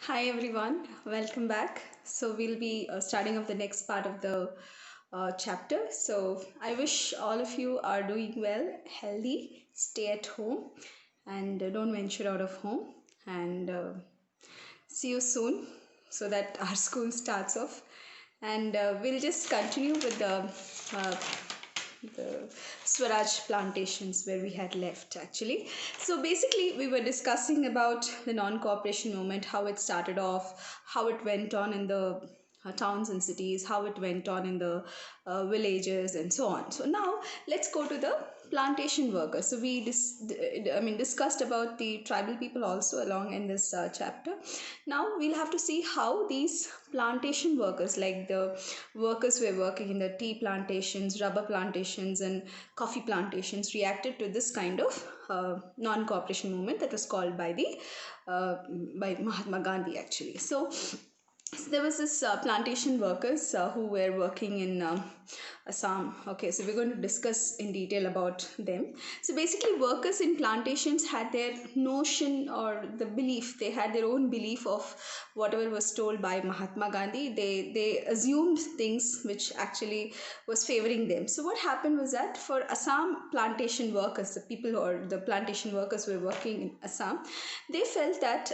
Hi everyone, welcome back. So we'll be starting off the next part of the chapter. So I wish all of you are doing well, healthy, stay at home, and don't venture out of home. And see you soon, so that our school starts off. And we'll just continue with the Swaraj plantations where we had left actually. So basically, we were discussing about the non cooperation movement, how it started off, how it went on in the towns and cities, how it went on in the villages, and so on. So now let's go to the plantation workers. So discussed about the tribal people also along in this chapter. Now we'll have to see how these plantation workers, like the workers who were working in the tea plantations, rubber plantations, and coffee plantations, reacted to this kind of non-cooperation movement that was called by the by Mahatma Gandhi actually. So there was this plantation workers who were working in Assam. Okay, so we're going to discuss in detail about them. So basically, workers in plantations had their notion or the belief. They had their own belief of whatever was told by Mahatma Gandhi. They assumed things which actually was favoring them. So what happened was that for Assam plantation workers, the people or the plantation workers who were working in Assam, they felt that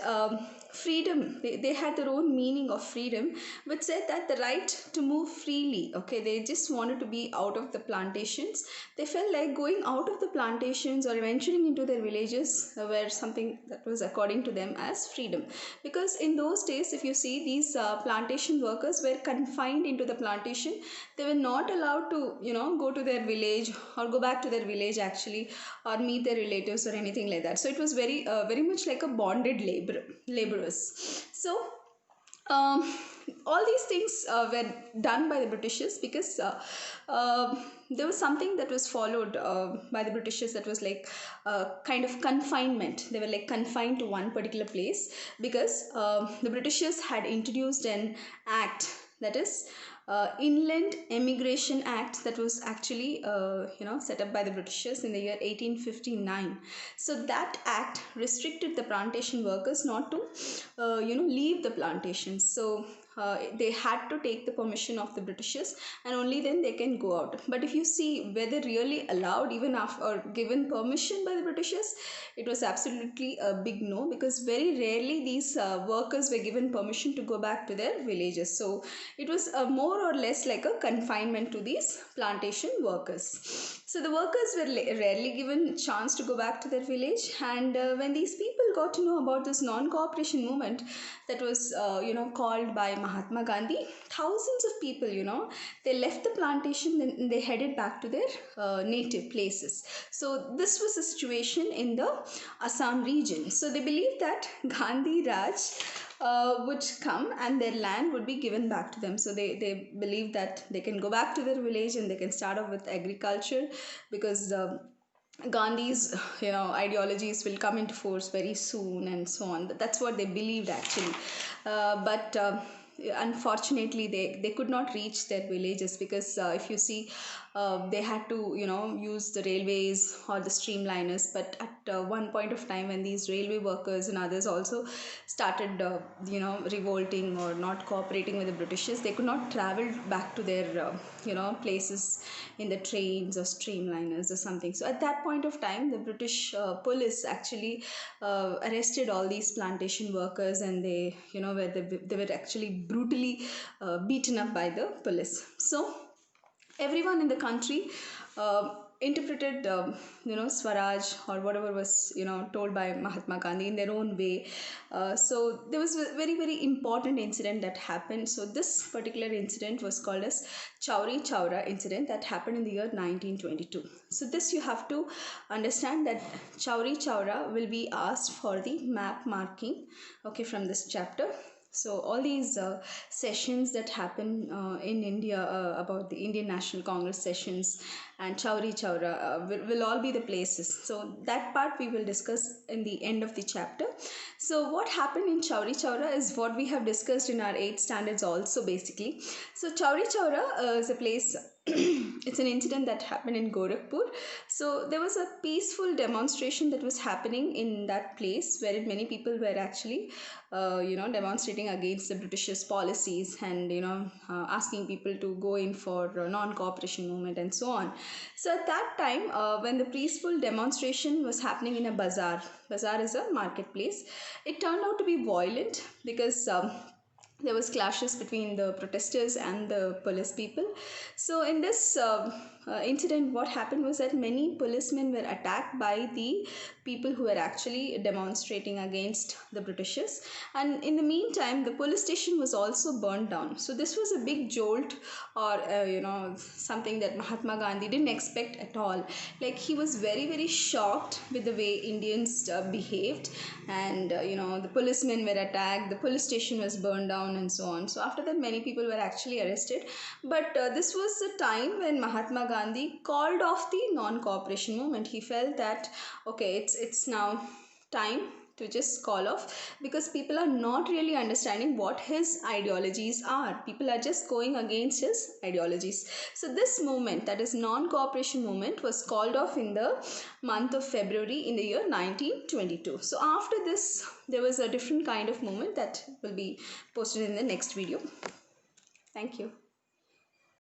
freedom, they had their own meaning of freedom, which said that the right to move freely. Okay, they just wanted to be out of the plantations. They felt like going out of the plantations or venturing into their villages were something that was according to them as freedom, because in those days, if you see, these plantation workers were confined into the plantation. They were not allowed to go to their village or go back to their village actually, or meet their relatives or anything like that. So it was very much like a bonded laborers. So um, all these things were done by the Britishers because there was something that was followed by the Britishers, that was like kind of confinement. They were like confined to one particular place because the Britishers had introduced an act, that is Inland Emigration Act, that was actually set up by the Britishers in the year 1859. So that act restricted the plantation workers not to leave the plantations. So they had to take the permission of the Britishers, and only then they can go out. But if you see whether really allowed even after or given permission by the Britishers, it was absolutely a big no, because very rarely these workers were given permission to go back to their villages. So it was more or less like a confinement to these plantation workers. So the workers were rarely given chance to go back to their village, and when these people got to know about this non-cooperation movement that was called by Mahatma Gandhi, thousands of people, they left the plantation and they headed back to their native places. So this was the situation in the Assam region. So they believed that Gandhi Raj would come and their land would be given back to them. So they believe that they can go back to their village and they can start off with agriculture, because Gandhi's ideologies will come into force very soon and so on. That's what they believed actually. But unfortunately they could not reach their villages, because if you see, they had to use the railways or the streamliners. But at one point of time, when these railway workers and others also started revolting or not cooperating with the Britishers, they could not travel back to their places in the trains or streamliners or something. So at that point of time, the British police actually arrested all these plantation workers, and they were actually brutally beaten up by the police. So everyone in the country interpreted Swaraj or whatever was told by Mahatma Gandhi in their own way. So there was a very important incident that happened. So this particular incident was called as Chauri Chaura incident, that happened in the year 1922. So this, you have to understand that Chauri Chaura will be asked for the map marking, okay, from this chapter. So all these sessions that happen in India, about the Indian National Congress sessions and Chauri Chaura, will all be the places. So that part we will discuss in the end of the chapter. So what happened in Chauri Chaura is what we have discussed in our 8th standards also basically. So Chauri Chaura is a place it's an incident that happened in Gorakhpur. So there was a peaceful demonstration that was happening in that place, wherein many people were actually, demonstrating against the British's policies, and asking people to go in for non-cooperation movement and so on. So at that time, when the peaceful demonstration was happening in a bazaar is a marketplace, it turned out to be violent because there was clashes between the protesters and the police people. So in this incident, what happened was that many policemen were attacked by the people who were actually demonstrating against the Britishers, and in the meantime the police station was also burned down. So this was a big jolt, or something that Mahatma Gandhi didn't expect at all. Like, he was very, very shocked with the way Indians behaved, and the policemen were attacked, the police station was burned down, and so on. So after that, many people were actually arrested. But this was the time when Mahatma Gandhi called off the non-cooperation movement. He felt that, okay, it's now time to just call off, because people are not really understanding what his ideologies are. People are just going against his ideologies. So this movement, that is non-cooperation movement, was called off in the month of February in the year 1922. So after this, there was a different kind of movement that will be posted in the next video. Thank you.